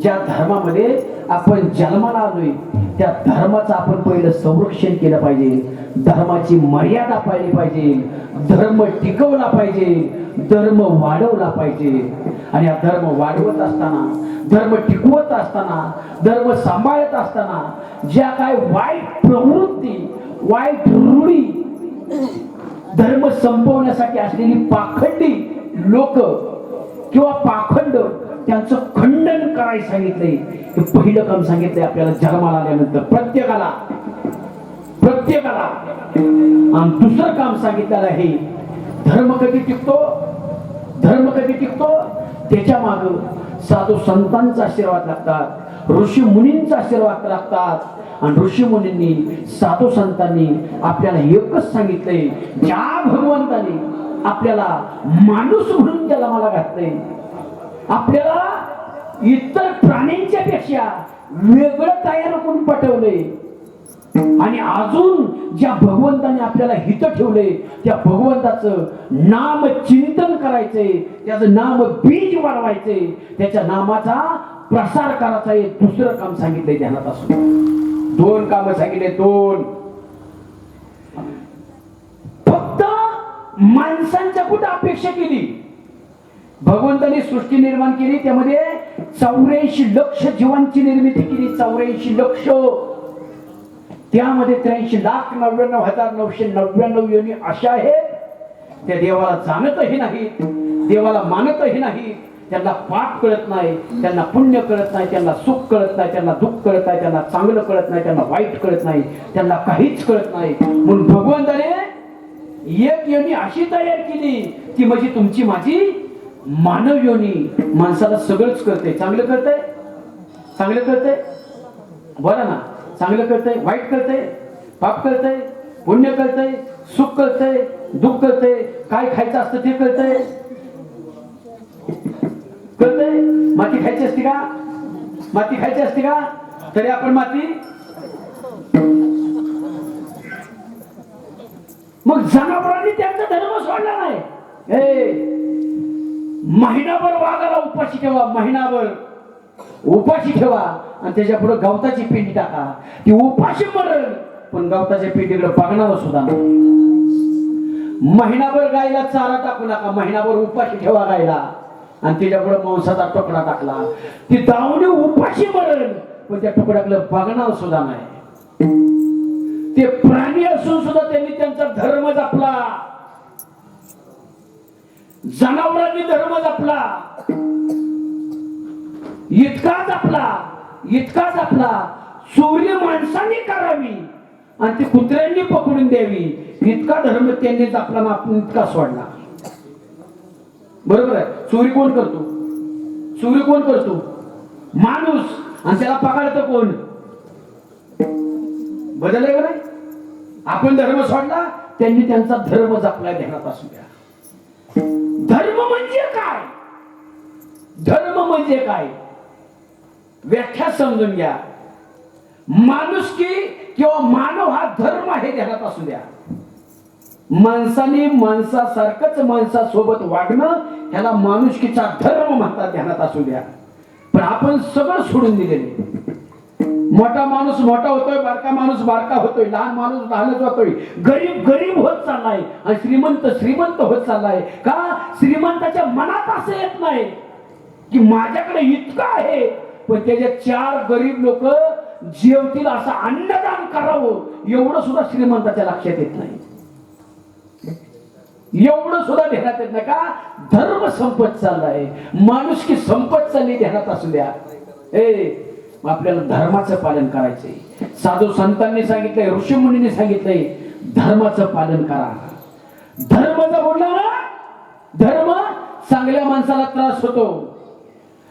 ज्या धर्मामध्ये आपण जन्माला आलोय त्या धर्माचं आपण पहिलं संरक्षण केलं पाहिजे, धर्माची मर्यादा पाळली पाहिजे, धर्म टिकवला पाहिजे, धर्म वाढवला पाहिजे. आणि हा धर्म वाढवत असताना, धर्म टिकवत असताना, धर्म सांभाळत असताना ज्या काय वाईट प्रवृत्ती, वाईट रूढी, धर्म संपवण्यासाठी असलेली पाखंडी लोक किंवा पाखंड, त्यांचं खंडन करायला सांगितलंय. हे पहिलं काम सांगितलंय आपल्याला जन्माला आल्यानंतर प्रत्येकाला. आणि दुसरं काम सांगितलेलं आहे, धर्म कधी टिकतो, धर्म कधी टिकतो, त्याच्या माग साधू संतांचा आशीर्वाद लागतात, ऋषी मुनींचा आशीर्वाद लागतात. आणि ऋषी मुनींनी, साधू संतांनी आपल्याला एकच सांगितलंय, ज्या भगवंताने आपल्याला माणूस म्हणून जन्माला घातलंय, आपल्याला इतर प्राण्यांच्या पेक्षा वेगळं तयार करून पाठवलंय, आणि अजून ज्या भगवंताने आपल्याला हित ठेवले त्या भगवंताचं नाम चिंतन करायचंय, त्याचं नाम बीज वाढवायचंय, त्याच्या नामाचा प्रसार करायचा. हे दुसरं काम सांगितलंय ध्यानात असून. दोन काम सांगितले, दोन. फक्त माणसांच्या कुठं अपेक्षा केली, भगवंताने सृष्टी निर्माण केली, त्यामध्ये 84 लक्ष जीवांची निर्मिती केली. 84 लक्ष, त्यामध्ये 83,99,999 योनी अशा आहेत त्या देवाला जाणतही नाही, देवाला मानतही नाही. त्यांना पाप कळत नाही, त्यांना पुण्य कळत नाही, त्यांना सुख कळत नाही, त्यांना दुःख कळत नाही, त्यांना चांगलं कळत नाही, त्यांना वाईट कळत नाही, त्यांना काहीच कळत नाही. म्हणून भगवंताने एक योनी अशी तयार केली ती म्हणजे तुमची माझी मानव योनी. माणसाला सगळंच कळते, चांगलं कळतंय, चांगलं कळतंय, बोला ना, चांगलं कळतंय, वाईट कळतंय, पाप कळतंय, पुण्य कळतंय, सुख कळतंय, दुःख कळतंय, काय खायचं असतं ते कळतंय, कळतंय. माती खायची असते का, माती खायची असते का, तरी आपण माती. मग जनावरांनी त्यांचा धर्म सोडला नाही. महिनाभर वाघाला उपाशी ठेवा, महिनाभर उपाशी ठेवा, आणि त्याच्या पुढे गवताची पिंडी टाका, ती उपाशी मरण, पण गवताच्या पिंडीकडे बघणार सुद्धा नाही. महिनाभर गायला चारा टाकू नका, महिनाभर उपाशी ठेवा गायला, आणि त्याच्या पुढे मांसाचा तुकडा टाकला, ती दावणी उपाशी मरण, पण त्या तुकड्याकडे बघणार सुद्धा नाही. ते प्राणी असून सुद्धा त्यांनी त्यांचा धर्म जपला, जनावरांनी धर्म जपला, इतका जपला, इतका जपला, चोरी माणसांनी करावी आणि ती कुत्र्यांनी पकडून द्यावी, इतका धर्म त्यांनी जपला ना आपण इतका सोडला. बरोबर आहे. चोरी कोण करतो, चोरी कोण करतो, माणूस, आणि त्याला पकडतं कोण, बदलय का नाही. आपण धर्म सोडला, त्यांनी त्यांचा धर्म जपला. ध्यानात असू द्या. धर्म म्हणजे काय, धर्म म्हणजे काय, व्याख्या समजून घ्या. माणुसकी किंवा मानव हा धर्म आहे, ध्यानात असू द्या. माणसाने माणसासारखंच माणसासोबत वागणं ह्याला माणुसकीचा धर्म म्हणतात, ध्यानात असू द्या. पण आपण सगळं सोडून दिलेले. मोठा माणूस मोठा होतोय, बारका माणूस बारका होतोय, लहान माणूस लहानच होतोय, गरीब गरीब होत चाललाय, आणि श्रीमंत श्रीमंत होत चाललाय. का, श्रीमंताच्या मनात असं येत नाही की माझ्याकडे इतकं आहे, पण त्याच्या 4 गरीब लोक जेवतील असं अन्नदान करावं, एवढं सुद्धा श्रीमंताच्या लक्षात येत नाही, एवढं सुद्धा ध्यानात येत नाही. का, धर्म संपत चाललाय, माणुसकी संपत चालली. ध्यानात असू द्या. आपल्याला धर्माचं पालन करायचंय. साधू संतांनी सांगितलंय, ऋषी मुनींनी सांगितलंय, धर्माचं पालन करा. धर्म जर बोलला ना, धर्म चांगल्या माणसाला त्रास होतो,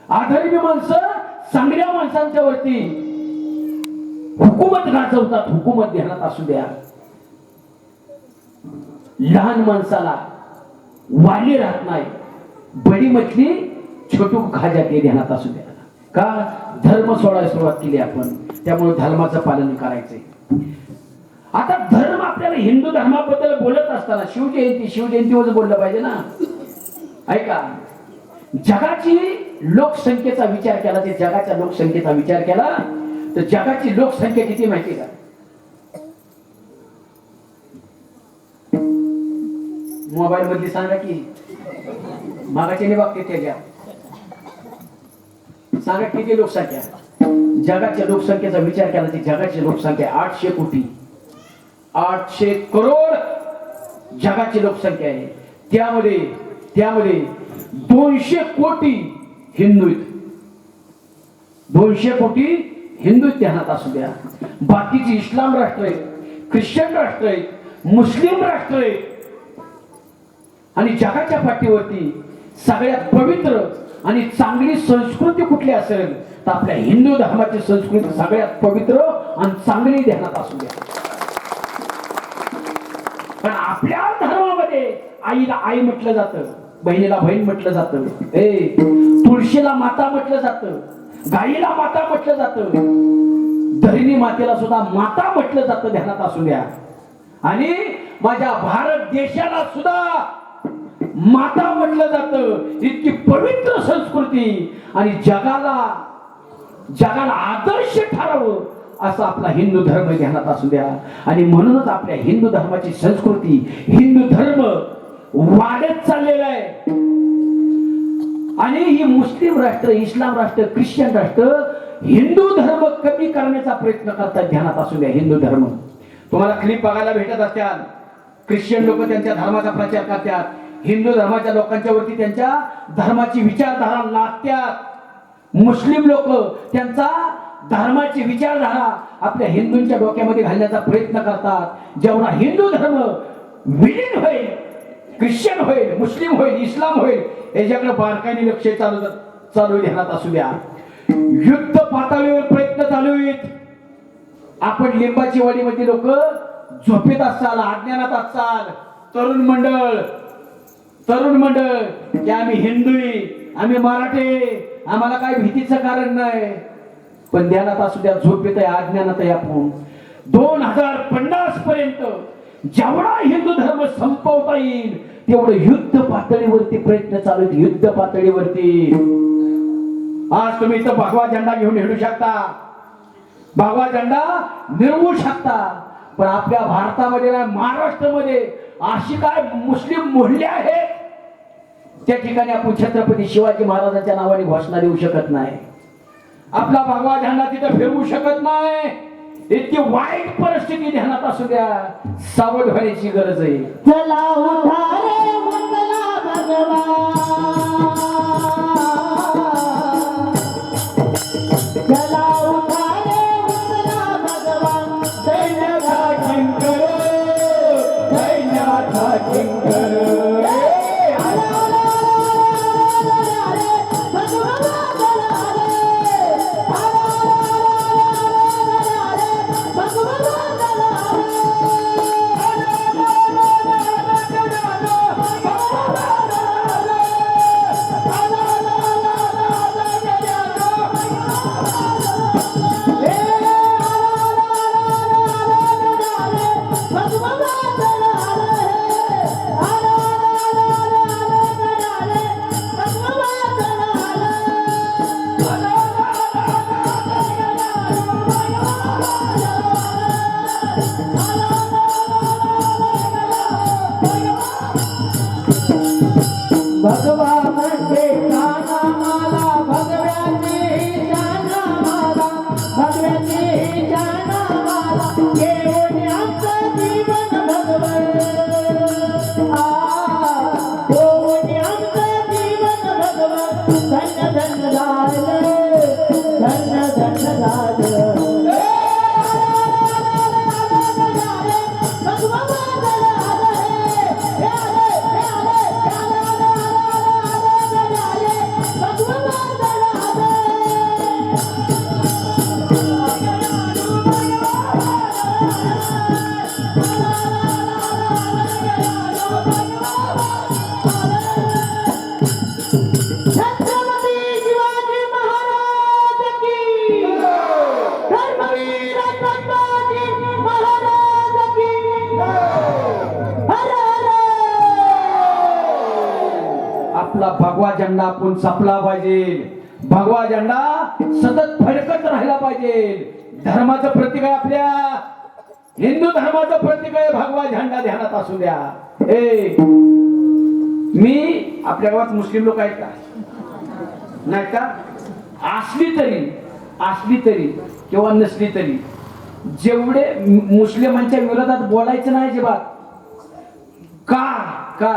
अधर्मी माणसं चांगल्या माणसांच्या वरती हुकूमत गाजवतात, हुकूमत. ध्यानात असू द्या. लहान माणसाला वाली राहत नाही, बडी मछली छोटू खा जाते. ध्यानात असू द्या. का, धर्म सोडायला सुरुवात केली आपण, त्यामुळे धर्माचं पालन करायचंय. आता धर्म आपल्याला हिंदू धर्माबद्दल बोलत असताना शिवजयंतीवर बोललं पाहिजे ना. ऐका, जगाची लोकसंख्येचा विचार केला, ते जगाच्या लोकसंख्येचा विचार केला तर जगाची लोकसंख्या किती माहिती का? मोबाईल मधली सांगा की मागाची नाही बघते त्याच्या सांगा किती लोकसंख्या. जगाच्या लोकसंख्येचा विचार केला ती जगाची लोकसंख्या 800 कोटी, 800 करोड जगाची लोकसंख्या आहे. त्यामध्ये 200 कोटी हिंदू आहेत. 200 कोटी हिंदू ध्यानात असू द्या. बाकीची इस्लाम राष्ट्र आहेत, ख्रिश्चन राष्ट्र आहेत, मुस्लिम राष्ट्र आहेत. आणि जगाच्या पाठीवरती सगळ्यात पवित्र आणि चांगली संस्कृती कुठली असेल तर आपल्या हिंदू धर्माची संस्कृती सगळ्यात पवित्र आणि चांगली ध्यानात असू द्या. पण आपल्या धर्मामध्ये आईला आई म्हटलं जातं, बहिणीला बहीण म्हटलं जातं, तुळशीला माता म्हटलं जातं, गाईला माता म्हटलं जातं, धरणी मातेला सुद्धा माता म्हटलं जातं. ध्यानात असू द्या. आणि माझ्या भारत देशाला सुद्धा माता म्हटलं जातं. इतकी पवित्र संस्कृती आणि जगाला आदर्श ठरावं असा आपला हिंदू धर्म ध्यानात असू द्या. आणि म्हणूनच आपल्या हिंदू धर्माची संस्कृती, हिंदू धर्म वाढत चाललेला आहे. आणि ही मुस्लिम राष्ट्र, इस्लाम राष्ट्र, ख्रिश्चन राष्ट्र हिंदू धर्म कमी करण्याचा प्रयत्न करतात. ध्यानात असू द्या. हिंदू धर्म तुम्हाला क्लिप बघायला भेटत असतात. ख्रिश्चन लोक त्यांच्या धर्माचा प्रचार करतात, हिंदू धर्माच्या लोकांच्या वरती त्यांच्या धर्माची विचारधारा लादतात. मुस्लिम लोक त्यांचा धर्माची विचारधारा आपल्या हिंदूंच्या डोक्यामध्ये घालण्याचा प्रयत्न करतात. जेवढा हिंदू धर्म विलीन होईल, ख्रिश्चन होईल, मुस्लिम होईल, इस्लाम होईल, याच्याकडे बारकाईने लक्ष चालू ध्यानात असू द्या. युद्ध पातळीवर प्रयत्न चालू आहेत. आपण लिंबाची वाडीमध्ये लोक झोपेत असाल, अज्ञानात असाल, तरुण मंडळ की आम्ही हिंदू, आम्ही मराठे, आम्हाला काही भीतीचं कारण नाही. पण ध्यानात असू द्या, झोपेत आहे, अज्ञानात आहे. आपण 2050 पर्यंत जेवढा हिंदू धर्म संपवता येईल तेवढं युद्ध पातळीवरती प्रयत्न चालू आहेत. युद्ध पातळीवरती आज तुम्ही इथं भगवा झेंडा घेऊन हिंडू शकता, भगवा झेंडा मिरवू शकता. पण आपल्या भारतामध्ये ना, महाराष्ट्रामध्ये अशी काय मुस्लिम मोहल्ले आहेत त्या ठिकाणी आपण छत्रपती शिवाजी महाराजांच्या नावाने घोषणा देऊ शकत नाही. आपला भगवा झेंडा तिथे फिरवू शकत नाही. इतकी वाईट परिस्थिती ध्यानात असू द्या. सावध होण्याची गरज आहे. चला उठा रे मंगला भगवान, चला उठा रे मंगला भगवान, दैन्याचा किंकर, दैन्याचा किंकर. आपला भगवा झेंडा आपण जपला पाहिजे. भगवा झेंडा सतत फडकत राहिला पाहिजे. धर्माचं प्रतीक आहे, आपल्या हिंदू धर्माचं प्रतीक आहे भगवा झेंडा. ध्यानात असू द्या. मी आपल्या गावात मुस्लिम लोक आहेत का? नाही का? असली तरी किंवा नसली तरी जेवढे मुस्लिमांच्या विरोधात बोलायचं नाही अजिबात. का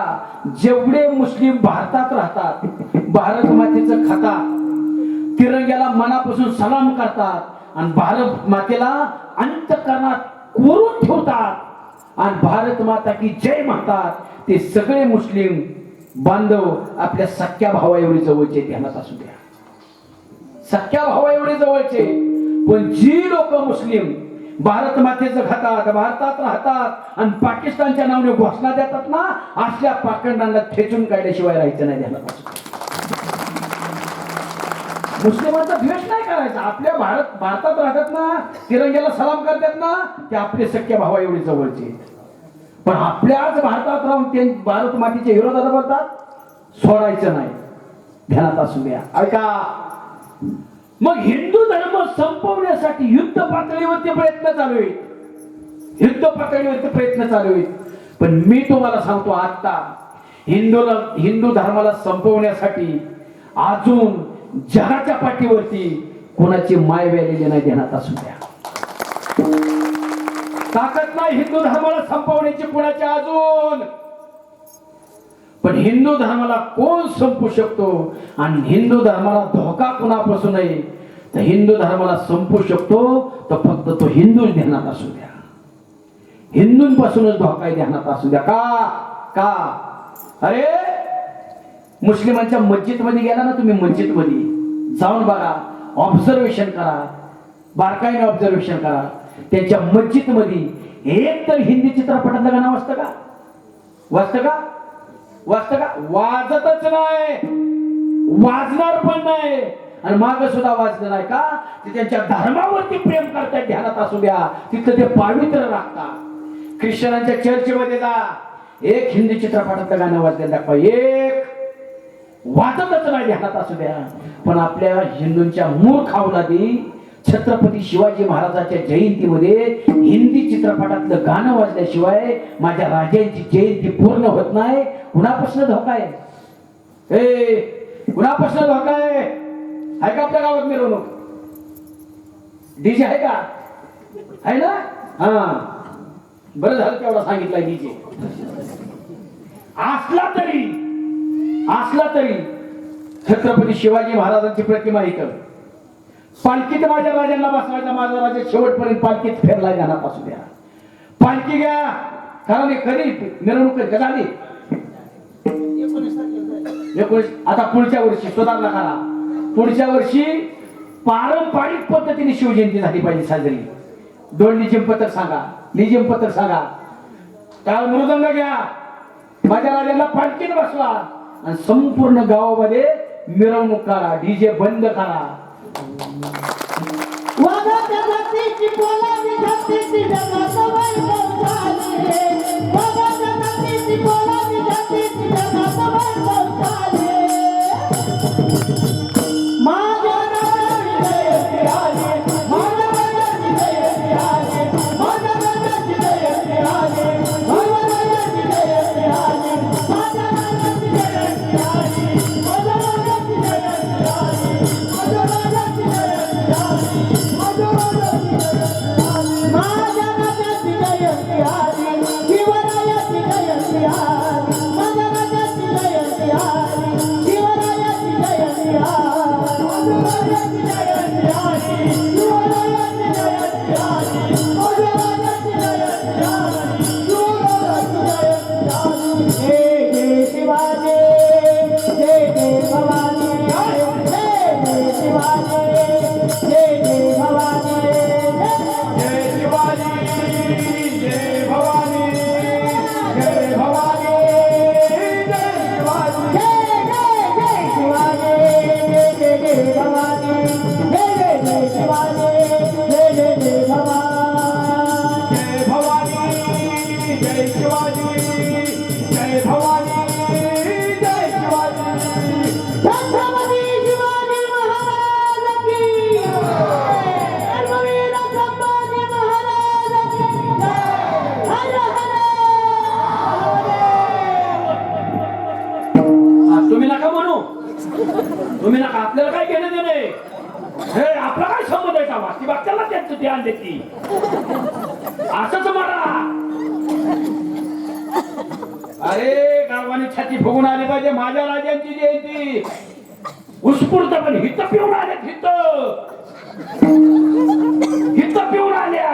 जेवढे मुस्लिम भारतात राहतात, भारत मातेचं खातात, तिरंग्याला मनापासून सलाम करतात आणि भारत मातेला अंतःकरणात कोरून ठेवतात आणि भारत माता की जय म्हणतात, ते सगळे मुस्लिम बांधव आपल्या सख्या भावा एवढे जवळचे. ध्यानात असू द्या. सख्या भावा एवढे जवळचे. पण जी लोक मुस्लिम भारत मातेचं खातात, भारतात राहतात आणि पाकिस्तानच्या नावाने घोषणा देतात ना, असल्या पाखंडांना ठेचून काढल्याशिवाय राहायचं नाही. ध्यानात असू द्या. मुस्लिमांचा द्वेष नाही करायचा. आपल्या भारतात राहतात ना, तिरंग्याला सलाम करतात ना, ते आपले सख्या भावा एवढे जवळचे. पण आपल्याच भारतात राहून ते भारत मातेच्या विरोधात बोलतात, सोडायचं नाही. ध्यानात असू द्या. ऐका, मग हिंदू धर्म संपवण्यासाठी युद्ध पातळीवरती प्रयत्न चालू आहेत. युद्ध पातळीवरती प्रयत्न चालू आहेत. पण मी तुम्हाला सांगतो, आता हिंदू धर्माला संपवण्यासाठी अजून जगाच्या पाठीवरती कोणाची माय व्यालेली नाही. ध्यानात असू द्या. ताकद नाही हिंदू धर्माला संपवण्याची कोणाची अजून. पण हिंदू धर्माला कोण संपू शकतो आणि हिंदू धर्माला धोका कोणापासून आहे, तर हिंदू धर्माला संपू शकतो तर फक्त तो हिंदूच. ध्यानात असू द्या. हिंदूंपासूनच धोका आहे. ध्यानात असू द्या. का अरे मुस्लिमांच्या मस्जिद मध्ये गेला ना तुम्ही, मस्जिद मध्ये जाऊन बघा, ऑब्झर्वेशन करा, बारकाईने ऑब्झर्वेशन करा. त्यांच्या मस्जिद मध्ये एक तर हिंदी चित्रपटातलं गाणं वाजतं का? वाजतच नाही, वाजणार पण नाही आणि माग सुद्धा वाजलं नाही. का? ते त्यांच्या धर्मावरती प्रेम करतात. ध्यानात असू द्या. तिथं ते पावित्र्य राखतात. ख्रिश्चनांच्या चर्चमध्ये जा, एक हिंदी चित्रपटातलं गाणं वाजलेलं दाखवा, एक वाजतच नाही. ध्यानात असू द्या. पण आपल्या हिंदूंच्या मूर्ख अवलादी छत्रपती शिवाजी महाराजांच्या जयंतीमध्ये हिंदी चित्रपटातलं गाणं वाजल्याशिवाय माझ्या राजांची जयंती पूर्ण होत नाही. कुणापासून धोका आहे? कुणापासून धोका आहे? का आपल्या गावात मिरवणूक डीजे आहे का? आहे ना? हा, बरं झालं तेवढा सांगितलं. डीजे असला तरी छत्रपती शिवाजी महाराजांची प्रतिमा इथं पालखीत माझ्या राजांना बसवायचा. माझा राजा शेवटपर्यंत पालखीत फिरला. ध्यानात असू द्या. पालखी घ्या, कारण कधी मिरवणूक झाली 19. आता पुढच्या वर्षी सुधारणा करा. पुढच्या वर्षी पारंपरिक पद्धतीने शिवजयंती झाली पाहिजे साजरी. दोन लिजिम पत्रक सांगा, काल मृदंग घ्या, माझ्या राजांना पालखीत बसवा आणि संपूर्ण गावामध्ये मिरवणूक करा. डीजे बंद करा. वाघाच्या जातीची बोलावी जातीची जगात वैभव झाले. वाघाच्या जातीची बोलावी जातीची जगात वैभव झाले. माझ्या राजाची जयंती आली, माझ्या राजाची जयंती आली, माझ्या राजाची जयंती आली, माझ्या राजाची जयंती आली, माझ्या राजाची जयंती आली, माझ्या राजाची जयंती आली, माझ्या राजाची जयंती आली, माझ्या राजाची जयंती आली, शिवरायाची जयंती आली, माझ्या राजाची जयंती आली, शिवरायाची जयंती आली, माझ्या राजाची जयंती आली, शिवरायाची जयंती आली, माझ्या राजाची जयंती आली, शिवरायाची जयंती आली. जय जय शिवाजी, जय जय भवानी, जय जय शिवाजी, जय जय भवानी, जय शिवाजी, जय भवानी, जय भवानी, जय शिवाजी. जय जय जय शिवाजी, जय जय जय भवानी, जय जय जय शिवाजी, जय जय जय भवानी. जय भवानी, जय शिवाजी, जय भवानी, जय शिवाजी. पैसा वाचती बघताना त्यांचं ध्यान देते असंच मला. अरे गावाने छाती फुगून आली पाहिजे माझ्या राजांची जयंती उत्स्फूर्त पण हित पिऊन आल्यात हित पिऊन आल्या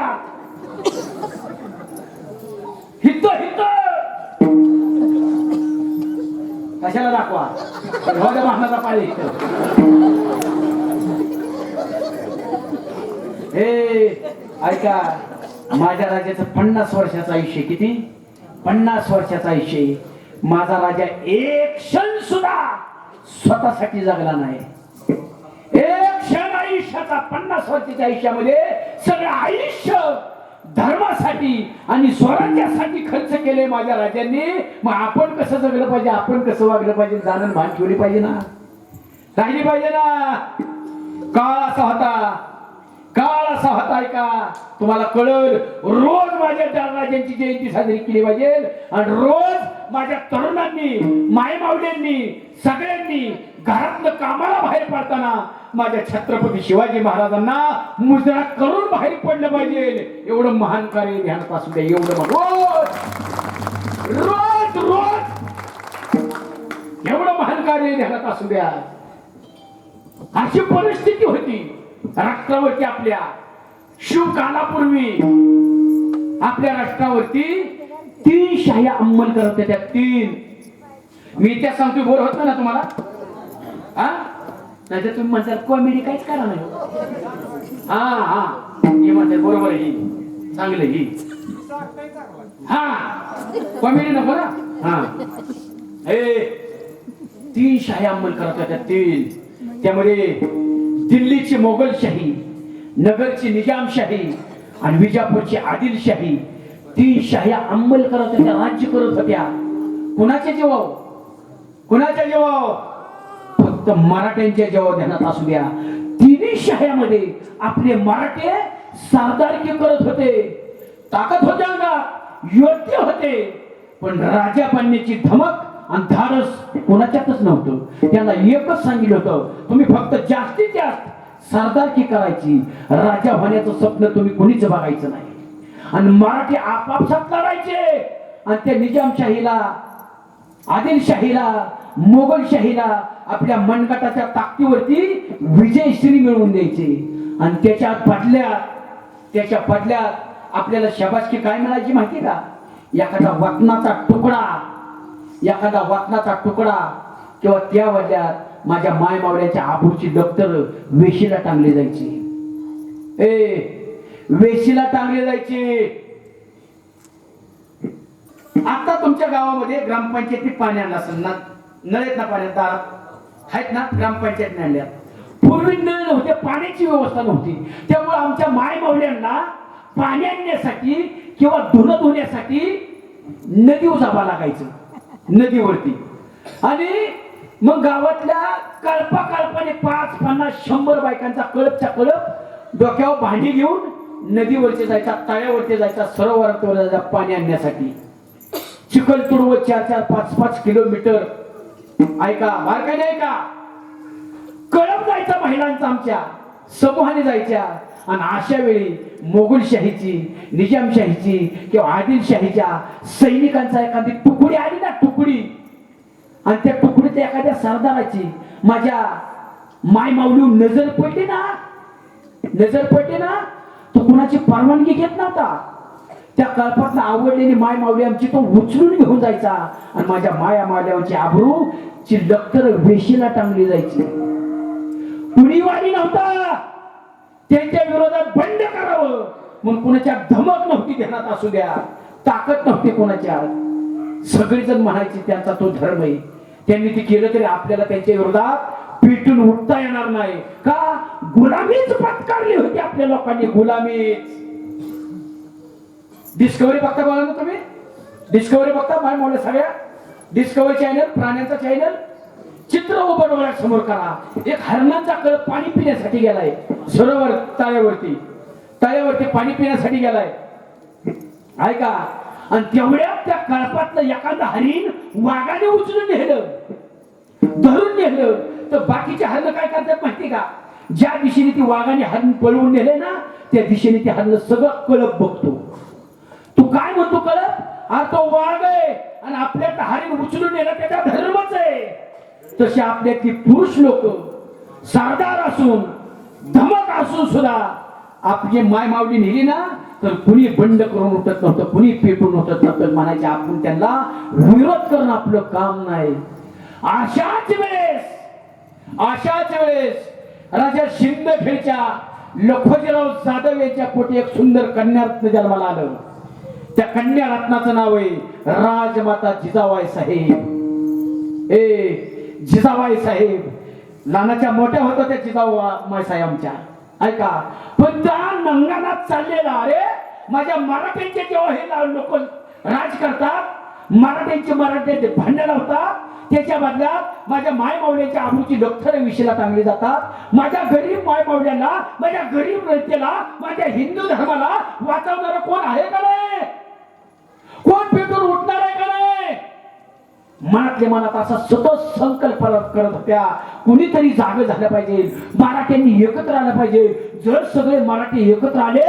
हित हित कशाला दाखवा महानाचा पाळी हे ऐका माझ्या राजाचं 50 वर्षाचं आयुष्य. किती? 50 वर्षाचं आयुष्य. माझा राजा एक क्षण सुद्धा स्वतःसाठी जगला नाही. एक क्षण आयुष्याचा 50 वर्षाच्या आयुष्यामध्ये सगळं आयुष्य धर्मासाठी आणि स्वराज्यासाठी खर्च केले माझ्या राजांनी. मग आपण कसं जगलं पाहिजे, आपण कसं वागलं पाहिजे, जाणून भान ठेवली पाहिजे ना, राहिली पाहिजे ना. काळ असा होता, काळ असा होता का तुम्हाला कळल. रोज माझ्या राजांची जयंती साजरी केली पाहिजे आणि रोज माझ्या तरुणांनी मायमावल्यांनी सगळ्यांनी घरातलं कामाला बाहेर पडताना माझ्या छत्रपती शिवाजी महाराजांना मुजरा करून बाहेर पडलं पाहिजे. एवढं महान कार्य ध्यानात असू द्या. एवढं रोज रोज रोज एवढं महान कार्य ध्यानात असू द्या. अशी परिस्थिती होती राष्ट्रावरती. आपल्या शिवकालापूर्वी आपल्या राष्ट्रावरती 3 शाह्या अंमल करत होत्या. 3. मी त्या सांगतो बोर होत ना तुम्हाला. हा नाही तर तुम्ही म्हणता कॉमेडी काहीच करा नाही. हा हा हे म्हणतात बरोबर ही चांगलं ही. हा कॉमेडी नको ना. हा हे 3 शाह्या अंमल करत होत्या. 3. त्यामध्ये दिल्लीची मोगलशाही, नगरची निजामशाही आणि विजापूरची आदिलशाही 3 शाह्या अंमल करत होत्या, राज्य करत होत्या. कुणाच्या जीवावर? कुणाच्या जीवावर? फक्त मराठ्यांच्या जीवावर ध्यानात असू द्या. 3 शाह्यामध्ये आपले मराठे सरदारकी करत होते. ताकद होते अंगात, योग्य होते. पण राजा बनण्याची धमक आणि धाडस कोणाच्यातच नव्हतं. त्यांना एकच सांगितलं होतं, तुम्ही फक्त जास्तीत जास्त सरदारकी करायची, राजा होण्याचं स्वप्न तुम्ही कोणीच बघायचं नाही. आणि मराठी आपापसात लढायचे आणि त्या निजामशाहीला, आदिलशाहीला, मोगलशाहीला आपल्या मनगटाच्या ताकदीवरती विजयश्री मिळवून द्यायचे. आणि त्याच्या बदल्यात आपल्याला शाबासकी काय मिळायची माहिती का? एखादा वाकणाचा तुकडा किंवा त्या बदल्यात माझ्या माय मावळ्याच्या आबरूची दप्तर वेशीला टांगले जायचे. वेशीला टांगले जायचे. आता तुमच्या गावामध्ये ग्रामपंचायती पाणी आणलं असेल ना, नळ आहेत ना, पाण्यात दारात आहेत ना, ग्रामपंचायत आणल्यात. पूर्वी नळ नव्हते, पाण्याची व्यवस्था नव्हती. त्यामुळे आमच्या माय मावल्यांना पाणी आणण्यासाठी किंवा धुणं धुण्यासाठी नदीवर जावं लागायचं, नदीवरती. आणि मग गावातल्या कळपाने 5, 50, 100 बायकांचा कळपचा कळप डोक्यावर भांडी घेऊन नदीवरती जायचा, तळ्यावरती जायचा, सरोवरावर जायचा पाणी आणण्यासाठी. चिखल तुडवत 4-4, 5-5 किलोमीटर ऐका बारकाने ऐका कळप जायचा महिलांचा, आमच्या समूहाने जायच्या. आणि अशा वेळी मोगलशाहीची, निजामशाहीची किंवा आदिलशाहीच्या सैनिकांचा एखादी तुकडी आली ना, तुकडी, आणि त्या तुकडीत एखाद्या सरदाराची माझ्या माय माऊली नजर पडली ना, तो कुणाची परवानगी घेत नव्हता. त्या कल्पातला आवडलेली माय माऊली आमची तो उचलून घेऊन जायचा आणि माझ्या माया मावल्याची आबरूची दप्तर वेशीला टांगली जायची. कुणी वाली नव्हता त्यांच्या विरोधात बंड करावं म्हणून कुणाच्या धमक नव्हती ध्यानात असू द्या, ताकद नव्हती कोणाच्या. सगळेजण म्हणायचे त्यांचा तो धर्म आहे, त्यांनी ते केलं तरी आपल्याला त्यांच्या विरोधात पेटून उठता येणार नाही. का? गुलामीच पत्करली होती आपल्या लोकांनी, गुलामीच. डिस्कवरी बघता बघा ना तुम्ही, डिस्कवरी बघता माय मोठ्या सगळ्या डिस्कवरी चॅनल, प्राण्यांचा चॅनल. चित्र उभं डोळ्यासमोर करा. एक हरणांचा कळप पाणी पिण्यासाठी गेलाय सरोवर, तळ्यावरती पाणी पिण्यासाठी गेलाय ऐका. आणि तेवढ्या त्या कळपातलं एखादं हरिण वाघाने उचलून नेलं, धरून नेलं, तर बाकीचे हरण काय करतात माहिती का? ज्या दिशेने ती वाघाने हरण पळवून नेले ना त्या दिशेने ती हरण सगळं कळप बघतो. तू काय म्हणतो कळप? अरे तो वाघ आहे आणि आपल्या हरण उचलून नेला त्याचा धर्मच आहे. तसे आपल्यातली पुरुष लोक सरदार असून धमक असून सुद्धा आपली माय माऊली नेली ना तर कुणी बंड करून उठत नव्हतं, कुणी पेटून उठत नव्हतं. म्हणायचे आपण त्यांना विरोध करणं आपलं काम नाही. अशाच वेळेस राजा शिंदखेडच्या लखोजीराव जाधव यांच्या पोटी एक सुंदर कन्यारत्न जन्माला आलं. त्या कन्या रत्नाचं नाव आहे राजमाता जिजाबाई साहेब. जिजाबाई साहेब लहानाच्या मोठ्या होत्या त्या जिजाबाई साहेब आमच्या. ऐका, पण त्या नंगानात चाललेला अरे माझ्या मराठ्यांचे जेव्हा हे लोक राज करतात, मराठ्यांचे भांडण होतात, त्याच्या बदल्यात माझ्या माय मावल्याच्या आबरूची डॉक्टर विषयाला टांगली जातात. माझ्या गरीब माय मावल्याला, माझ्या गरीब रयतेला, माझ्या हिंदू धर्माला वाचवणारा कोण आहे का नाही? कोण पेटून उठणार आहे का नाही? मनातल्या मनात असा सतत संकल्प करत होत्या कुणीतरी जाग झालं पाहिजे, मराठ्यांनी एकत्र आलं पाहिजे. जर सगळे मराठी एकत्र आले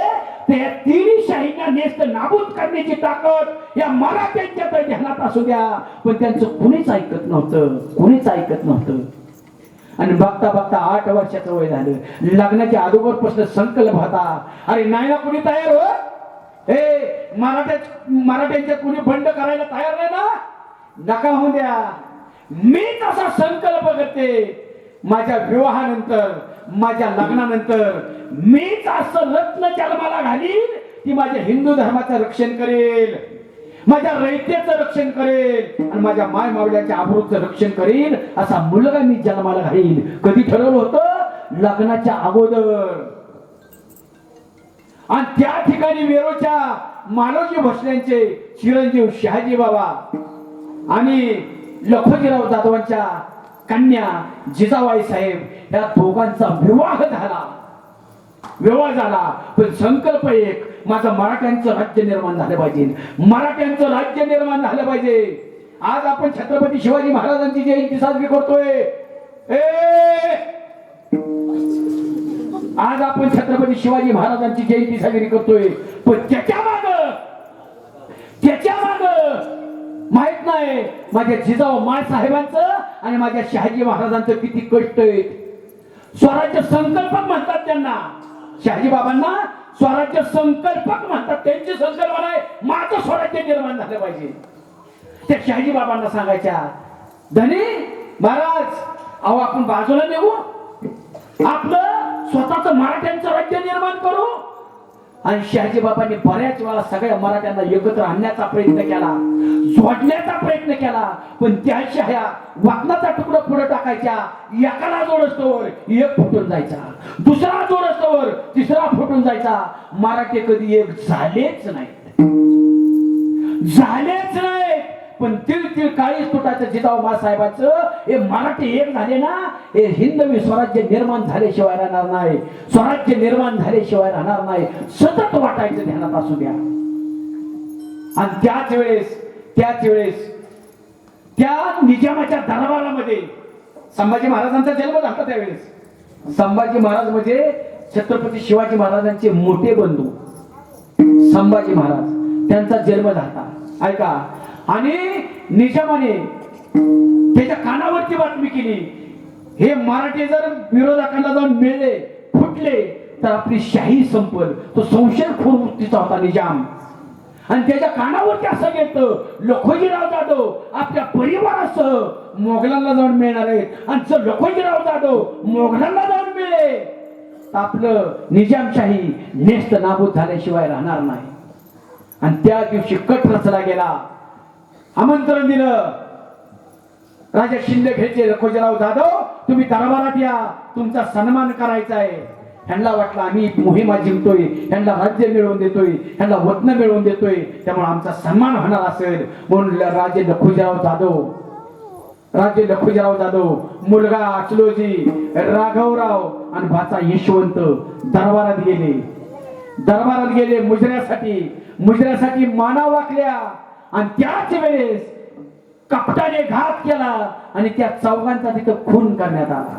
तर या तिन्ही शाहींना नेस्त नाबूद करण्याची ताकद या मराठ्यांच्या तर ध्यानात असू द्या. पण त्यांचं कुणीच ऐकत नव्हतं. आणि बघता बघता 8 वर्षाचं वय झालं. लग्नाच्या अगोदरपासून संकल्प होता, अरे नाही ना कुणी तयार हो, मराठ्यांच्या कुणी बंड करायला तयार नाही ना, नका होऊ द्या. मीच असा संकल्प करते, माझ्या विवाहानंतर, माझ्या लग्नानंतर मीच असं रत्न जन्माला घालीन ती माझ्या हिंदू धर्माचं रक्षण करेल, माझ्या रयतेचं रक्षण करेल आणि माझ्या माय मावल्याच्या आबरूचं रक्षण करेल असा मुलगा मी जन्माला घालीन. कधी ठरवलं होतं? लग्नाच्या अगोदर. आणि त्या ठिकाणी वेरूळच्या मालोजी भोसल्यांचे चिरंजीव शहाजी बाबा आणि लखोजीराव जाधवांच्या कन्या जिजाबाई साहेब या दोघांचा विवाह झाला. पण संकल्प एक, माझं मराठ्यांचं राज्य निर्माण झालं पाहिजे. आज आपण छत्रपती शिवाजी महाराजांची जयंती साजरी करतोय. पण त्याच्या माग माहित नाही माझ्या जिजाऊ माय साहेबांचं आणि माझ्या शहाजी महाराजांचं किती कष्ट आहेत. स्वराज्य संकल्पक म्हणतात त्यांना, शहाजी बाबांना स्वराज्य संकल्पक म्हणतात. त्यांची संकल्पना आहे माझं स्वराज्य निर्माण झालं पाहिजे. त्या शहाजी बाबांना सांगायच्या, धनी महाराज अहो आपण बाजूला निघू, आपलं स्वतःच मराठ्यांचं राज्य निर्माण करू. आणि शहाजी बाबांनी बऱ्याच वेळा सगळ्या मराठ्यांना एकत्र आणण्याचा प्रयत्न केला, जोडण्याचा प्रयत्न केला. पण त्या शाह्या वाकणाचा तुकडा पुढे टाकायच्या, एकाला जोडस्तोवर एक फुटून जायचा, दुसरा जोडस्तोवर तिसरा फुटून जायचा. मराठी कधी एक झालेच नाही. पण तीळ काळीच तुटायचं जिजाऊ मासाहेबांचं. हे मराठी एक झाले ना, हे हिंदवी स्वराज्य निर्माण झाल्याशिवाय राहणार नाही. सतत वाटायचं ध्यानात असू द्या. आणि त्याच वेळेस त्या निजामाच्या दरबारामध्ये संभाजी महाराजांचा जन्म झाला. त्यावेळेस संभाजी महाराज म्हणजे छत्रपती शिवाजी महाराजांचे मोठे बंधू संभाजी महाराज, त्यांचा जन्म झाला. ऐका, आणि निजामाने त्याच्या कानावरती बातमी केली, हे मराठी जर विरोधकांना जाऊन मिळले, फुटले तर आपली शाही संपल. तो संशयखोर वृत्तीचा होता निजाम. आणि त्याच्या कानावरती असं घेतलं, लखोजीराव जाधव आपल्या परिवारासह मोगलांना जाऊन मिळणार आहेत. आणि जर लखोजीराव जाधव मोगलांना जाऊन मिळले तर आपलं निजामशाही नेस्त नाबूद झाल्याशिवाय राहणार नाही. आणि त्या दिवशी कट रचला गेला. आमंत्रण दिलं, राजा शिंदखेडचे लखोजीराव जाधव तुम्ही दरबारात या, तुमचा सन्मान करायचा आहे. ह्यांना वाटलं आम्ही मोहिमा जिंकतोय, ह्यांना राज्य मिळवून देतोय, ह्यांना वतन मिळवून देतोय, त्यामुळे आमचा सन्मान होणार असेल म्हणून राजे लखोजीराव जाधव मुलगा अचलोजी, राघवराव आणि भाचा यशवंत दरबारात गेले मुजऱ्यासाठी माना वाकल्या. आणि त्याच वेळेस कपटाने घात केला आणि त्या चौघांचा तिथं खून करण्यात आला.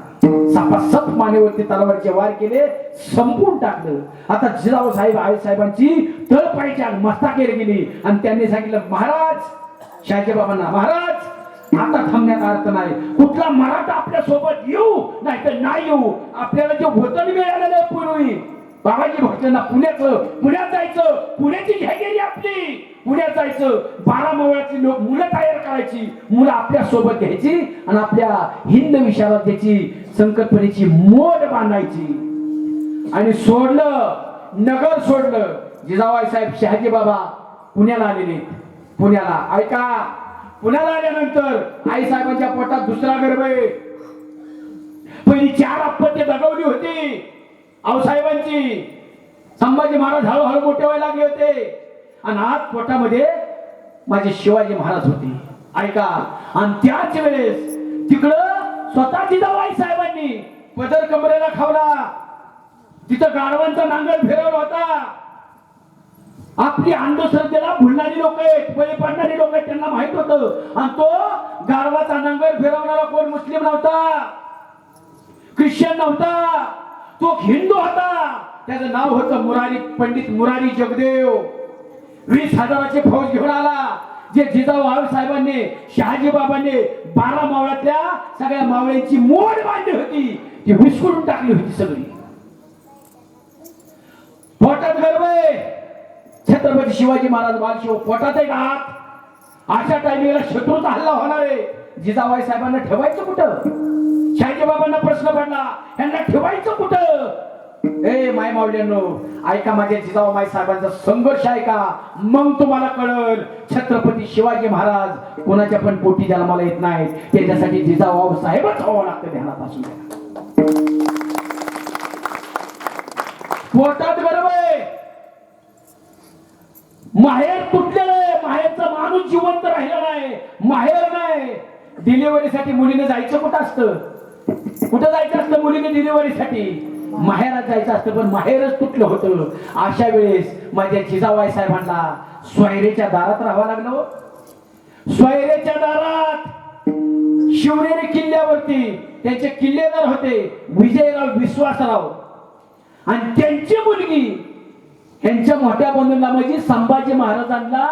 सापासप मानेवरती तलवारचे वार केले, संपून टाकलं. आता जिजाऊ साहेब आई साहेबांची तळपायच्या मस्तकावर गेली आणि त्यांनी सांगितलं, महाराज शहाजी बाबांना, महाराज आता थांबण्यात अर्थ नाही. कुठला मराठा आपल्या सोबत येऊ नाही तर नाही येऊ, आपल्याला जे वतन मिळालेलं आहे पूर्वी बाबाजी भक्तांना पुण्यात जायचं, पुण्याची घ्यायची आपली, पुण्यात जायचं, 12 मावळातली लोक मुलं तयार करायची, मुलं आपल्या सोबत घ्यायची आणि आपल्या हिंद विशारदेची संकल्पनेची मोड बांधायची. आणि सोडलं, नगर सोडलं. जिजाबाई साहेब शहाजी बाबा पुण्याला आलेले. पुण्याला ऐका, पुण्याला आल्यानंतर आई साहेबांच्या पोटात दुसरा गर्भ आहे. पहिली 4 अपत्ये दगवली होती आऊसाहेबांची. संभाजी महाराज हळूहळू मोठे व्हायला लागले होते आणि आज पोटामध्ये माझे शिवाजी महाराज होते. ऐका, आणि त्याच वेळेस तिकडं स्वतः जिजाबाई साहेबांनी पदर कमरेला खावला, तिथं गाढवांचा नांगर फिरवला होता. आपली अंधश्रद्धेला भुलणारी लोक आहेत, बळी पडणारी लोक आहेत, त्यांना माहित होतं. आणि तो गाढवाचा नांगर फिरवणारा कोण मुस्लिम नव्हता, ख्रिश्चन नव्हता, तो हिंदू होता. त्याचं नाव होतं मुरारी, पंडित मुरारी जगदेव. 20,000ची फौज घेऊन आला. जे जिजाऊ साहेबांनी शहाजी बाबांनी 12 मावळातल्या सगळ्या मावळ्यांची मोड बांधली होती, ती विस्कळून टाकली होती सगळी. पोटात गर्भ आहे, छत्रपती शिवाजी महाराज बालशिव पोटात एक हात. अशा टाइमिंगला शत्रूचा हल्ला होणार आहे. जिजाबाई साहेबांना ठेवायचं कुठं? शहाजी बाबांना प्रश्न पडला, यांना ठेवायचं कुठं? ए माय मावल्यांनो, ऐका माझ्या जिजाबाई साहेबांचा संघर्ष ऐका, मग तुम्हाला कळल छत्रपती शिवाजी महाराज कोणाच्या पण पोटी जन्माला येत नाहीत. त्याच्यासाठी जिजाऊ साहेबच व्हावं लागतं, ध्यानात असू द्या. पोटात गर्भ आहे, माहेर तुटलेलं आहे, माहेरचा माणूस जिवंत राहिला नाही, माहेर नाही. डिलिव्हरीसाठी मुलीने जायचं कुठं असतं? कुठं जायचं असतं मुलीने डिलिव्हरीसाठी? माहेरात जायचं असतं, पण माहेरच तुटलं होतं. अशा वेळेस माझ्या जिजाबाई साहेबांना सोयरेच्या दारात राहावं लागलं. सोयरेच्या दारात शिवनेरी किल्ल्यावरती त्यांचे किल्लेदार होते विजयराव विश्वासराव आणि त्यांची मुलगी यांच्या मोठ्या बंधूंना म्हणजे संभाजी महाराजांना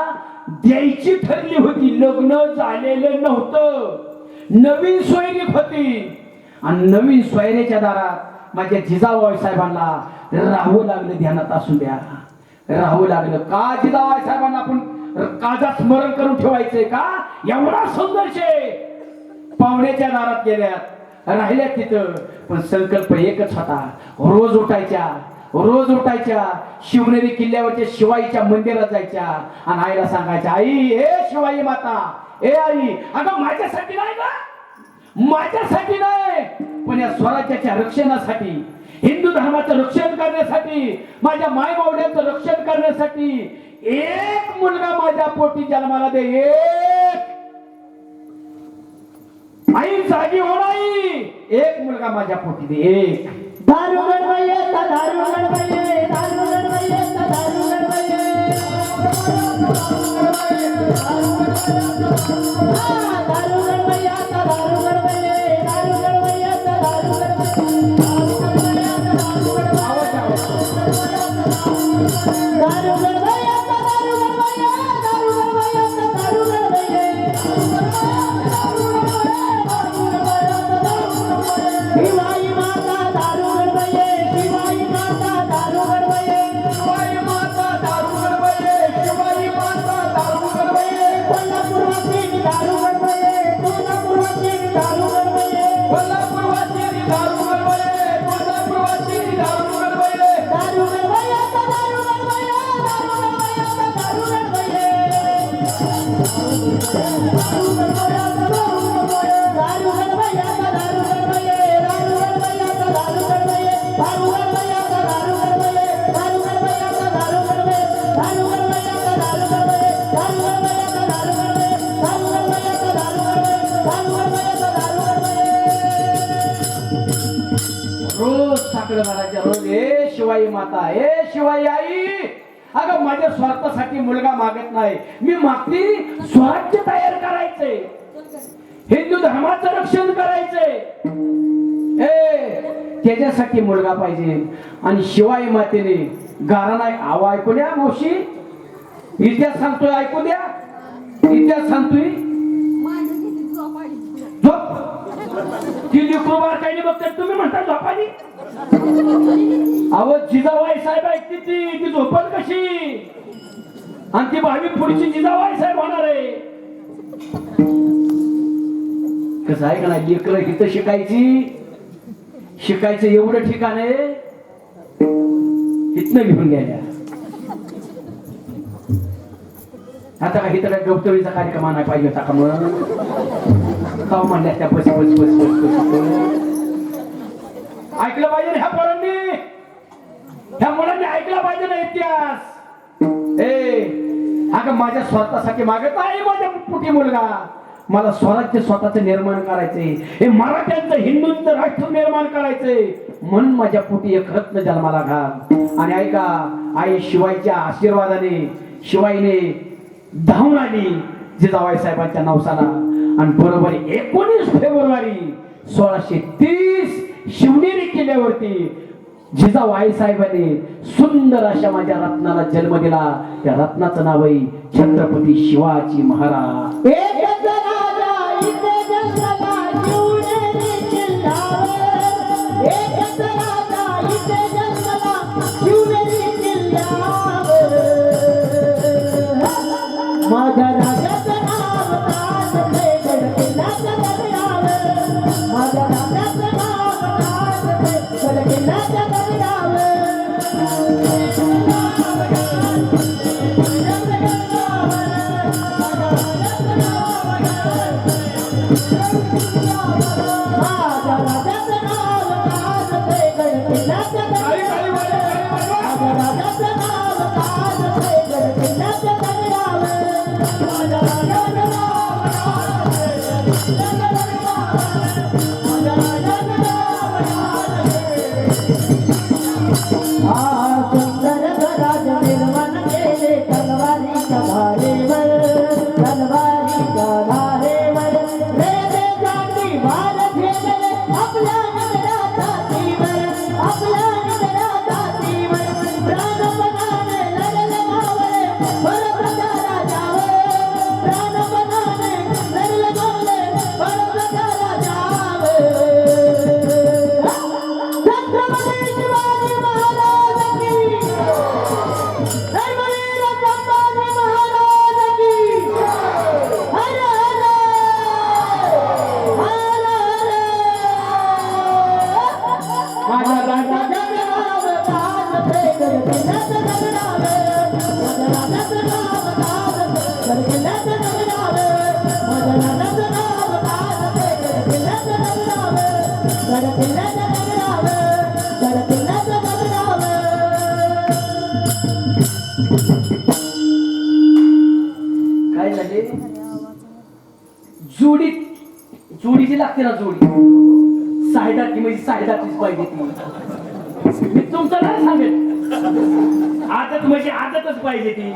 द्यायची ठरली होती. लग्न झालेलं नव्हतं, नवीन सोयरीक होती आणि नवीन सोयरेच्या दारात माझ्या जिजाबाई साहेबांना राहावं लागलं. ध्यानात असू द्या, राहावं लागलं. का जिजाबाई साहेबांना आपण काळजात स्मरण करून ठेवायचंय का? एवढा संघर्ष आहे. पाहुण्याच्या दारात गेल्यात, राहिल्या तिथं, पण संकल्प एकच होता, रोज उठायच्या शिवनेरी किल्ल्यावरच्या शिवाईच्या मंदिरात जायच्या आणि आईला सांगायच्या, आई हे शिवाई माता, ए आई, अगं माझ्यासाठी नाही का, माझ्यासाठी नाही, पण या स्वराज्याच्या रक्षणासाठी, हिंदू धर्माचं रक्षण करण्यासाठी, माझ्या मायबावड्यांचं रक्षण करण्यासाठी एक मुलगा माझ्या पोटी जन्माला दे. एक आई जागी हो नाही, एक मुलगा माझ्या पोटी दे. एक दारू गडबये, दारू गडबये, दारू गडबये, दारू गडबये, दारू गडबये, दारू गडबये, दारू गडबये, दारू शिवाई माता दारू गडबये, शिवाई माता दारू गडबये, शिवाई माता दारू गडबये, शिवाई माता दारू गडबये, कोल्हापूरवासी दारू गडबये, कोल्हापूरवासी दारू गडबये, कोल्हापूरवासी दारू गडबये, कोल्हापूरवासी दारू गडबये, दारू गडबये, दारू गडबये, दारू गडबये, दारू रोज साकडं घालायच्या, रोज ए शिवाई माता, ए शिवाई आई, अगं माझ्या स्वार्थासाठी मुलगा मागत नाही, मी मागती स्वराज्य तयार करायचंय, हिंदू धर्माचं रक्षण करायचंय. त्याच्यासाठी मुलगा पाहिजे. आणि शिवाई मातेने गाराणा आवा ऐकून द्या मावशी, इतिहास सांगतोय, ऐकू द्या इतिहास सांगतोय. झोप ती लिकरू बारकाईने बघते, तुम्ही म्हणता झोपाली. अहो जिजाबाई साहेब ऐकते ती झोपल कशी, आणि ती भावी पुढची जिजाबाई साहेब होणार आहे. कसं आहे का ना, लेकरं इथं शिकायचं एवढं ठिकाण आहे, इथनं घेऊन गेल्या. आता का इथं डॉक्टरीचा कार्यक्रम आणायला पाहिजे होता का म्हणल्या त्या बस ऐकलं पाहिजे ह्या पोरांनी, ह्या मुलांनी ऐकलं पाहिजे ना इतिहास. अगं माझ्या स्वतःसाठी मागत नाही माझ्या पुटी मुलगा, मला स्वराज्य स्वतःच निर्माण करायचंय, हे मराठ्यांचं हिंदूंचं राष्ट्र निर्माण करायचंय, म्हणून माझ्या पोटी एक रत्न जन्माला घाल. आणि ऐका, आई शिवाईच्या आशीर्वादाने शिवाईने धावून आली जिजाबाई साहेबांच्या नवसाला. आणि बरोबर 19 फेब्रुवारी 1630 शिवनेरी किल्ल्यावरती जिजाबाई साहेबांनी सुंदर अशा माझ्या रत्नाला जन्म दिला. त्या रत्नाचं नाव आहे छत्रपती शिवाजी महाराज. माझ्या राजाचं नाव ताज गडकिल्ल्याचं गडरावं, माझ्या राजाचं नाव ताज गडकिल्ल्याचं गडरावं. माझ्या राजाचं नाव ताज गडकिल्ल्याचं काय झाले, जोडीची लागते ना जोडी, सायदाची म्हणजे सायदाचीच पाहिजे ती. मी तुमचं नाही सांगेल, आदत म्हणजे आदतच पाहिजे ती.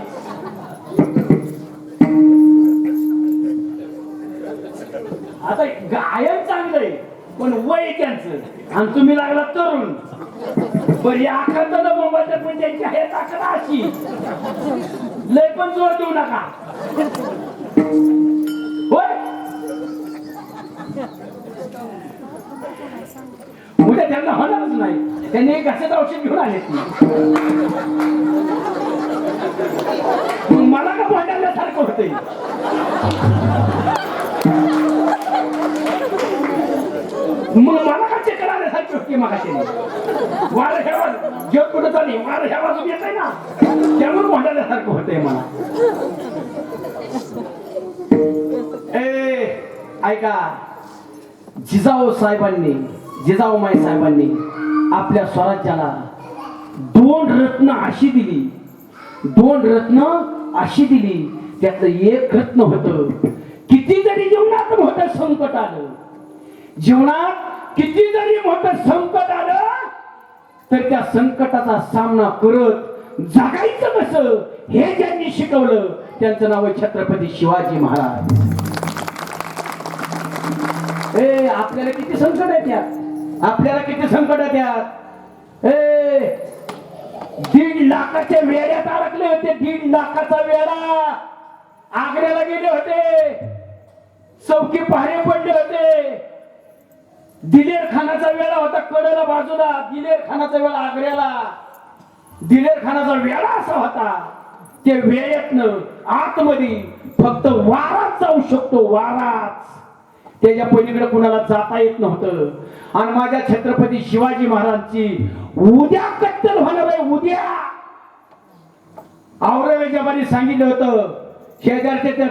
आता गायन चांगलंय पण वय त्यांचं, आणि तुम्ही लागला तरुण. बरी आखत मोबाईल पण त्यांची आहे ताकद अशी, लय पण जोर देऊ नका. होय उद्या त्यांना होणारच नाही, त्यांनी एक घशाचं औषध घेऊन आले. मला का भांडण्यासारखं होतंय. मग मला का चक्कर आल्यासारखी होती मगाशी. वारं ह्या जग कुठं चालली, वारं ह्या बाजून येत आहे ना, त्यामुळे भांडण्यासारखं होतंय मला. ऐका, जिजाऊ जिजाऊमाई साहेबांनी आपल्या स्वराज्याला 2 रत्न अशी दिली. त्यातलं एक रत्न होतं, किती जरी जीवनात मोठं संकट आलं, तर त्या संकटाचा सामना करत जगायचं कसं हे ज्यांनी शिकवलं त्यांचं नाव आहे छत्रपती शिवाजी महाराज. आपल्याला किती संकट आहेत यात, आपल्याला किती संकट त्यात. 1.5 लाखाच्या वेड्यात अडकले होते. 1.5 लाखाचा वेडा. आग्र्याला गेले होते. चौकी पहारे पडले होते. दिलेर खानाचा वेळा होता कडेला बाजूला. दिलेर खानाचा वेळा आग्र्याला. दिलेर खानाचा वेळा असा होता. ते वेळेतनं आतमध्ये फक्त वाराच जाऊ शकतो. वाराच. त्याच्या पलीकडे कुणाला जाता येत नव्हतं. आणि माझ्या छत्रपती शिवाजी महाराजांची उद्या कत्तल होणार आहे. उद्या औरंगजेबाने सांगितलं होतं शेजारच्या त्या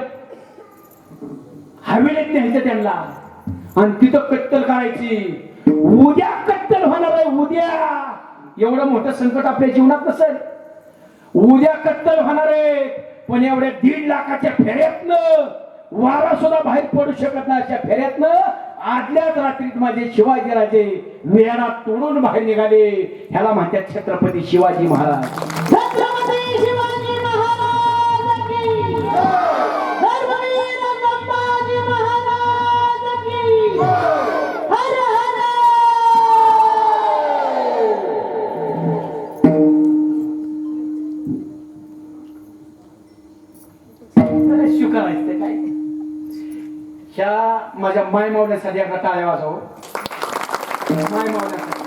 हवेलीत न्यायचं त्यांना आणि तिथं कत्तल करायची. उद्या कत्तल होणार आहे. उद्या. एवढं मोठं संकट आपल्या जीवनात नसेल. उद्या कत्तल होणार आहे. पण एवढ्या 1.5 लाखाच्या फेऱ्यातनं वारा सुद्धा बाहेर पडू शकत नाही. अशा फेऱ्यातनं आदल्याच रात्रीत माझे शिवाजीराजे वेळा तोडून बाहेर निघाले. ह्याला म्हणतात छत्रपती शिवाजी महाराज. छत्रपती शिवाजी महाराज की धर्मवीर संभाजी महाराज की हर हर. स्वीकारायचं काय. ह्या माझ्या माय मावल्यासाठी आता टाळ्या वाजव. माय मावल्यासाठी.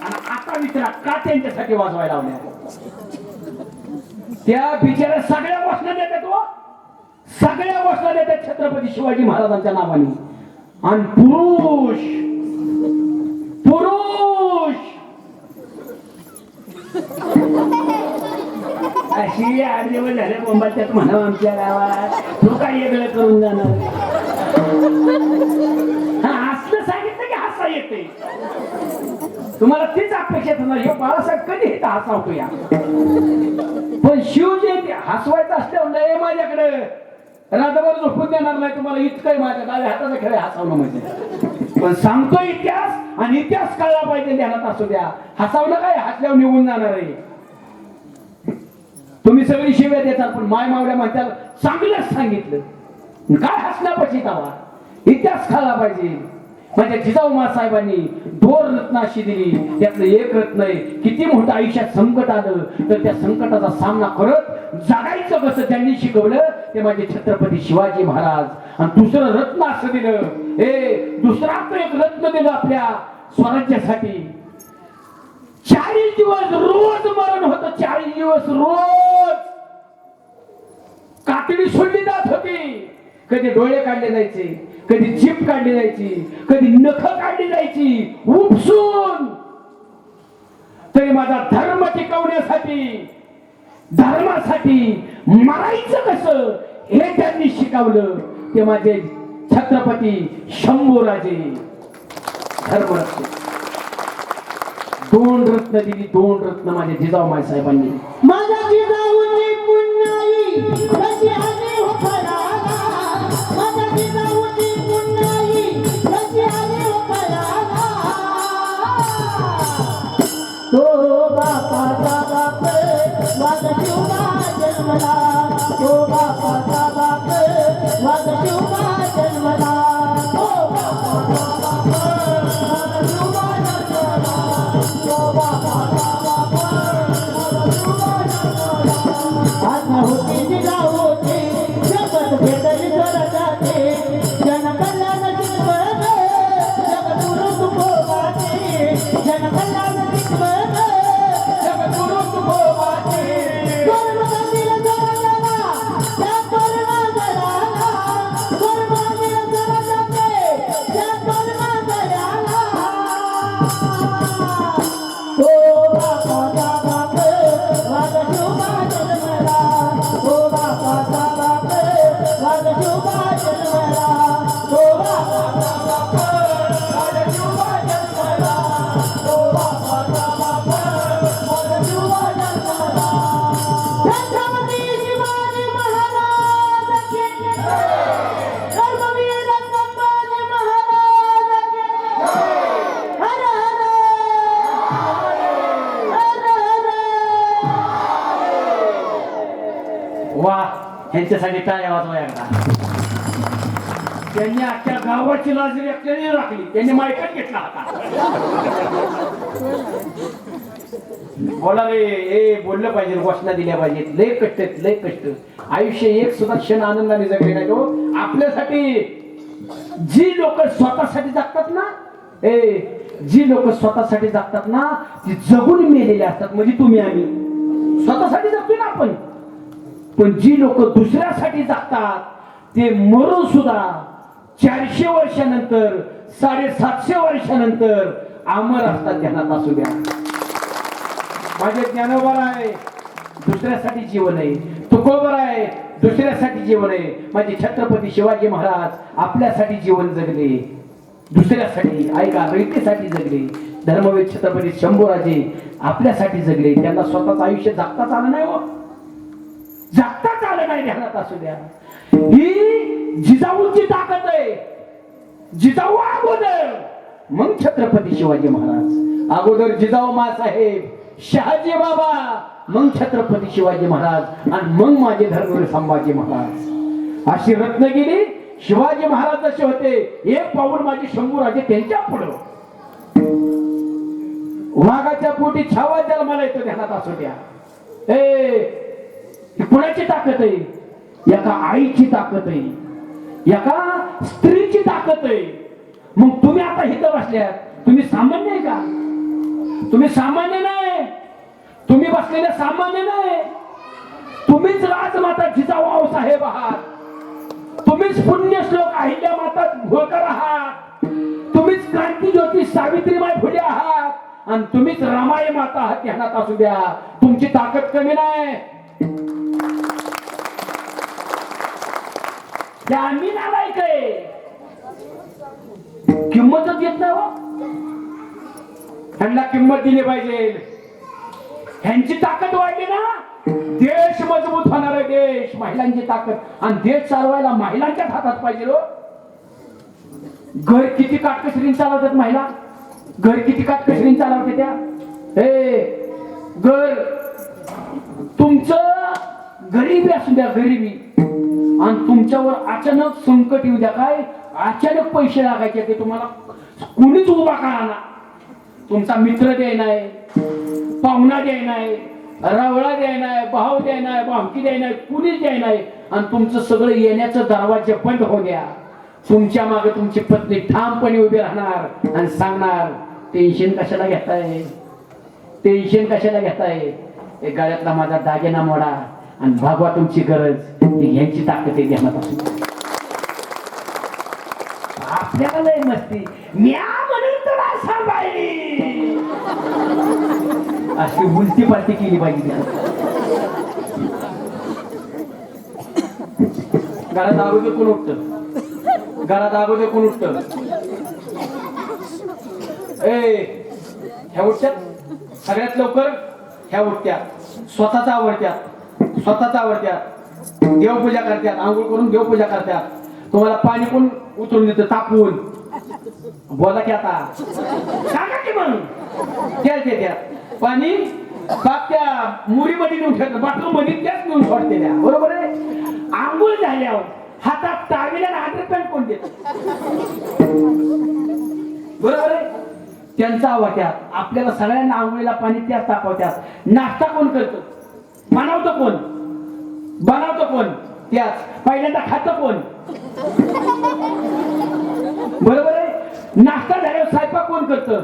आणि आता विचारा का त्यांच्यासाठी वाजवायला लावल्या. त्या बिचाऱ्या सगळ्या घोषणा देतात. सगळ्या घोषणा देतात छत्रपती शिवाजी महाराजांच्या नावाने. आणि पुरुष पुरुष अशी 8 दिवस झाले मुंबईत म्हणा आमच्या गावात. तू काय वेगळं करून जाणार. हा असलं सांगितलं की हसा येते. तुम्हाला तीच अपेक्षा होणार. हे बाळासाहेब कधी येतं हसावतो या. पण शिवजयंती हसवायचं असल्यावर नाही माझ्याकडे रात्रभर झोपून देणार नाही तुम्हाला. इतकंही माझ्या डाव्या हाताचा खेळ हसावणं म्हणजे. पण सांगतो इतिहास आणि इतिहास कळला पाहिजे. ध्यानात असू द्या. हसावणं काय हसल्यावर निघून जाणार आहे. तुम्ही सगळी शिव्या देतात पण माय मावल्या म्हणतात चांगलंच सांगितलं. काय हसण्यापाशी तवा. इतिहास खाला पाहिजे. माझ्या जिजाऊ साहेबांनी 2 रत्न अशी दिली. त्यातलं एक रत्न आहे. किती मोठं आयुष्यात संकट आलं तर त्या संकटाचा सामना करत जगायचं कसं त्यांनी शिकवलं ते माझे छत्रपती शिवाजी महाराज. आणि दुसरं रत्न असं दिलं. दुसरा एक रत्न दिलं आपल्या स्वराज्यासाठी. 40 दिवस रोज मरण होतं. 40 दिवस रोज कातडी सोडली जात होती. कधी डोळे काढले जायचे, कधी जीभ काढली जायची, कधी नख काढली जायची उपसून. तरी माझा धर्म टिकवण्यासाठी धर्मासाठी मरायचं कसं हे त्यांनी शिकवलं. ते माझे छत्रपती शंभूराजे धर्मरक्षक. 2 रत्न दिली. 2 रत्न माझे जिजाऊ मायसाहेबांनी. माझ्या जिजाऊची पुण्याई कशी आली हो फळाला. माझ्या जिजाऊची पुण्याई कशी आली हो फळाला. तो बापाचा बाप माझा शिवबा जन्मला. तो बापाचा बाप माझा शिवबा जन्मला. तो बापाचा बाप माझा शिवबा जन्मला. तो बापाचा बाप माझा शिवबा जन्मला. आता होती जिजाऊची शपथ भेटली स्वर्गाची. जनकल्याण चितवण जगद्गुरु तुकोबाची. जनकल्याण चितवण जगद्गुरु तुकोबाची. स्वर्गमंदिर स्वर्गाला त्या स्वर्गमंदिराला. स्वर्गमंदिर स्वर्गाचे त्या स्वर्गमंदिराला. तो बापाचा बाप माझा शिवबा जन्मला. तो बापाचा बाप माझा शिवबा जन्मला. तो बापाचा बाप माझा शिवबा जन्मला. तो बापाचा बाप माझा शिवबा जन्मला. छत्रपती शिवाजी महाराज की जय. धर्मवीर संभाजी महाराज की जय. हर हर. वा ह्यांच्यासाठी टाळ्या वाजवा एकदा. त्यांनी अख्ख्या गावाची लाज एकट्याने राखली. त्यांनी मायकट घेतला होता. बोला रे, ए बोललं पाहिजे, घोषणा दिल्या पाहिजेत. लय कष्ट आहेत, लय कष्ट. आयुष्य एक सुद्धा क्षण आनंदाने जगले नाही तो. आपल्यासाठी जी लोक स्वतःसाठी जगतात ना, जी लोक स्वतःसाठी जगतात ना, ती जगून मेलेली असतात. म्हणजे तुम्ही आम्ही स्वतःसाठी जगतो ना आपण. पण जी लोक दुसऱ्यासाठी जगतात ते मरून सुद्धा 400 वर्षानंतर 750 वर्षानंतर अमर असतात. ध्यानात असू द्या. माझे ज्ञानोबा आहे, दुसऱ्यासाठी जीवन आहे. तुकोबा आहे, दुसऱ्यासाठी जीवन आहे. माझे छत्रपती शिवाजी महाराज आपल्यासाठी जीवन जगले, दुसऱ्यासाठी, ऐका, रयतेसाठी जगले. धर्मवीर छत्रपती शंभूराजे आपल्यासाठी जगले. त्यांना स्वतःच आयुष्य जगताच आलं नाही, हो, जगताच आलं नाही. ध्यानात असू द्या. ही जिजाऊची ताकद आहे. जिजाऊ अगोदर, मग छत्रपती शिवाजी महाराज. अगोदर जिजाऊ मासाहेब, शहाजी बाबा, मग छत्रपती शिवाजी महाराज, आणि मग माझे धर्मवीर संभाजी महाराज. अशी रत्नगिरी शिवाजी महाराज जसे होते, एक पाऊल माझे शंभूराजे त्यांच्या पुढं. वाघाच्या पोटी छावा जन्माला येतो. ध्यानात असू द्या. ही कुणाची ताकद आहे? एका आईची ताकद आहे, एका स्त्रीची ताकद आहे. मग तुम्ही आता इथं बसल्यात, तुम्ही सामान्य आहे का? तुम्ही सामान्य नाही. तुम्ही बसलेले सामान्य नाही. तुम्हीच राजमाता जिजाऊ साहेब आहात. तुम्हीच पुण्यश्लोक अहिल्या माता होळकर आहात. तुम्हीच क्रांतिज्योती सावित्रीबाई फुले आहात. आणि तुम्हीच रमाई माता आहात. ध्यानात असू द्या. तुमची ताकद कमी नाही. त्या आम्ही नालायक आहे, किंमतच देत नाही. हो, ह्यांना किंमत दिली पाहिजे. ह्यांची ताकद वाढली ना, देश मजबूत होणार आहे. देश, महिलांची ताकद, आणि देश चालवायला महिलांच्या हातात पाहिजे. हो, घर किती काटकसरीने चालवतात महिला. घर किती काटकसरीने चालवते त्या. घर तुमचं गरीबी असू द्या, गरीबी, आणि तुमच्यावर अचानक संकट येऊ द्या. काय अचानक पैसे लागायचे, ते तुम्हाला कुणीच उभा करा ना. तुमचा मित्र द्यायनाय, पाहुणा द्यायनाय, रवळा द्यायनाय, भाऊ द्यायनाय, भावकी द्यायनाय, कुणीच द्यायनाय. आणि तुमचं सगळं येण्याचं दरवाजे बंद हो द्या. तुमच्या मागे तुमची पत्नी ठामपणे उभी राहणार आणि सांगणार, टेन्शन कशाला घेताय, टेन्शन कशाला घेताय. एक गळ्यातला माझा दागिना मोडा आणि भागवा तुमची गरज. ह्यांची ताकद आहे. ध्यानात असू. आपल्याला लय मस्ती, म्या म्हणून तुला सांभाळली, अशी उलटी पालटी केली पाहिजे. घरात अगोदर कोण उठत? घरात अगोदर कोण उठत? ह्या उठत्यात सगळ्यात लवकर. ह्या उठत्यात, स्वतःच आवडत्यात, स्वतःच आवडत्यात, देवपूजा करतात, आंघोळ करून देवपूजा करतात. तुम्हाला पाणी कोण उतरून देतं? तापवून. बोला की आता, सांगा की मग. त्यात पाणी बाप त्या मुरीमध्ये नेऊन ठेवतात, बाथरूम मध्ये त्याच नेऊन सोडते त्या. बरोबर आहे. आंघोळ झाल्यावर हातात टावेल आणि अंडरपॅन्ट कोण देत? बरोबर आहे. त्यांचा आवडत्यात. आपल्याला सगळ्यांना आंघोळीला पाणी त्याच तापवत्यात. नाश्ता कोण करतो? बनवतो कोण? बनवतो कोण? त्याच. पहिल्यांदा खातं कोण? बरोबर आहे. नाश्ता झाल्यावर स्वयंपाक कोण करतं?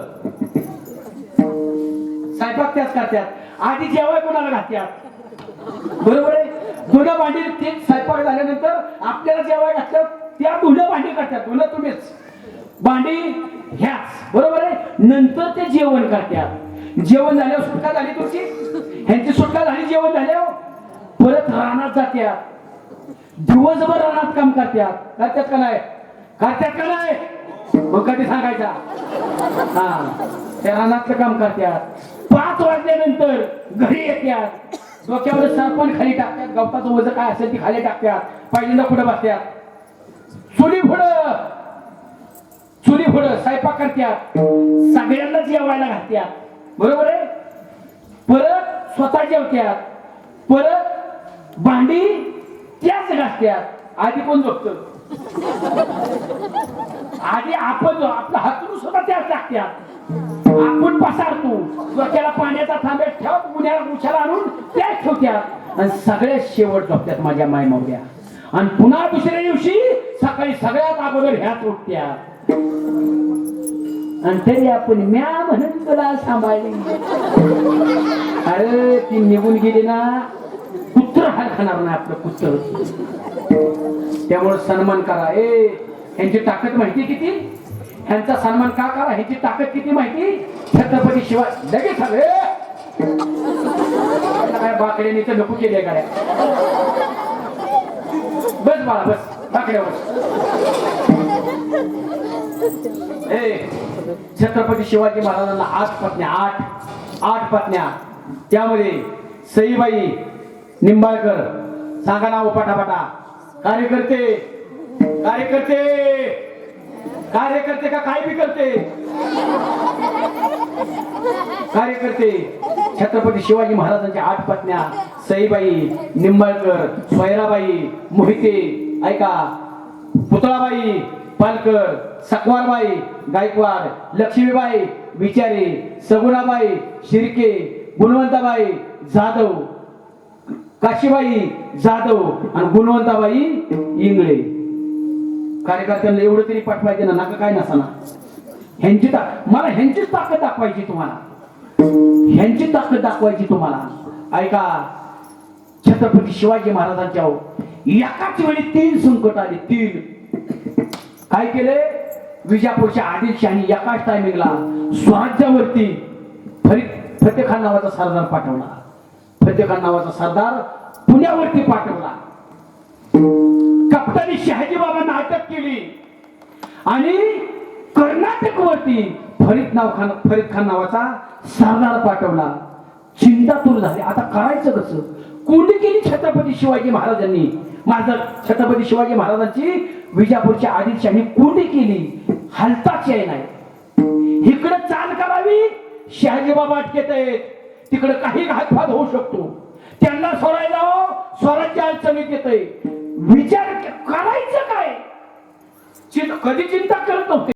स्वयंपाक त्याच करतात. आधी जेवाय कोणाला घालतात? बरोबर आहे. धुणं भांडी ते स्वयंपाक झाल्यानंतर आपल्याला जेवाय घातलं, त्या धुणं भांडी करतात. धुणं तुम्हीच, भांडी ह्याच. बरोबर आहे. नंतर ते जेवण करतात. जेवण झाल्यावर सुटका झाली तुमची, ह्यांची सुटका झाली. जेवण झाल्यावर परत रानात जात्यात. दिवसभर रानात काम करतात. करतात का नाही? करतात का नाही? मग कधी सांगायचा? हा, त्या रानातलं काम करतात. 5 वाजल्यानंतर घरी येतात. डोक्यावर सरपण खाली टाकतात. गवताचं वजन काय असेल ते खाली टाकतात. पहिल्यांदा कुठं बसतात? चुली पुढं, चुली पुढं स्वयंपाक करतात. सगळ्यांना जेवायला घालतात. बरोबर आहे. परत स्वतः जेवतात. परत भांडी त्याच घासतात. आधी कोण झोपतं? आधी आपण आपला हातून सुद्धा त्यात टाकत्यात, आपण पसारतो डोक्याला पाण्याचा थांब्यात ठेवत पुण्याला उशाला आणून त्यात ठेवत्यात आणि सगळ्यात शेवट झोपत्यात माझ्या माय मावल्या. आणि पुन्हा दुसऱ्या दिवशी सकाळी सगळ्यात अगोदर ह्याच उठत्यात. आणि तरी आपण म्या म्हणून तुला सांभाळले. अरे ती निघून गेली ना, कुत्र हाल खाणार नाही आपलं कुत्र. त्यामुळे सन्मान करा. यांची ताकद माहिती किती, ह्यांचा सन्मान का करा, ह्याची ताकद किती माहिती. छत्रपती शिवाजी लगेच हवे काय बाकड्याने तर नको केले काय. बस बाळा बस बाकड्यावर. छत्रपती शिवाजी महाराजांना 8 पत्न्या, 8 पत्न्या. त्यामध्ये सईबाई निंबाळकर, सांगा नाव पटापटा. कार्यकर्ते कार्यकर्ते कार्यकर्ते का काय बी करते. कार्यकर्ते छत्रपती शिवाजी महाराजांच्या 8 पत्न्या सईबाई निंबाळकर, सोयराबाई मोहिते, ऐका, पुतळाबाई पालकर, सकवारबाई गायकवाड, लक्ष्मीबाई विचारे, सगुणाबाई शिर्के, गुणवंताबाई जाधव, काशीबाई जाधव आणि गुणवंताबाई इंगळे. कार्यकर्त्यांना एवढं तरी पाठवायचे ना, नका काय नसा ना. मला ह्यांचीच ताकद दाखवायची तुम्हाला, ह्यांची ताकद दाखवायची तुम्हाला. ऐका, छत्रपती शिवाजी महाराजांच्या एकाच वेळी 3 संकट आले. 3 काय केले. विजापूरच्या आदिलशाही एकाच टायमिंगला स्वराज्यावरती फतेखान नावाचा सरदार पाठवला. फतेखान नावाचा सरदार पुण्यावरती पाठवला. कप्तानी शहाजी बाबांना अटक केली आणि कर्नाटक वरती फरीद खान नावाचा सरदार पाठवला. चिंतातूर झाले. आता करायचं कसं. कोंडी केली छत्रपती शिवाजी महाराजांनी. छत्रपती शिवाजी महाराजांची विजापूरच्या आदिलशाही कोंडी केली. हलताच येई नाही. इकडे चाल करावी, शहाजी बाबा अटकेत आहेत. तिकडे काही घातपात होऊ शकतो. त्यांना सोडायला स्वराज्य अडचणीत येतंय. विचार करायचं काय. कधी चिंता करत नव्हते.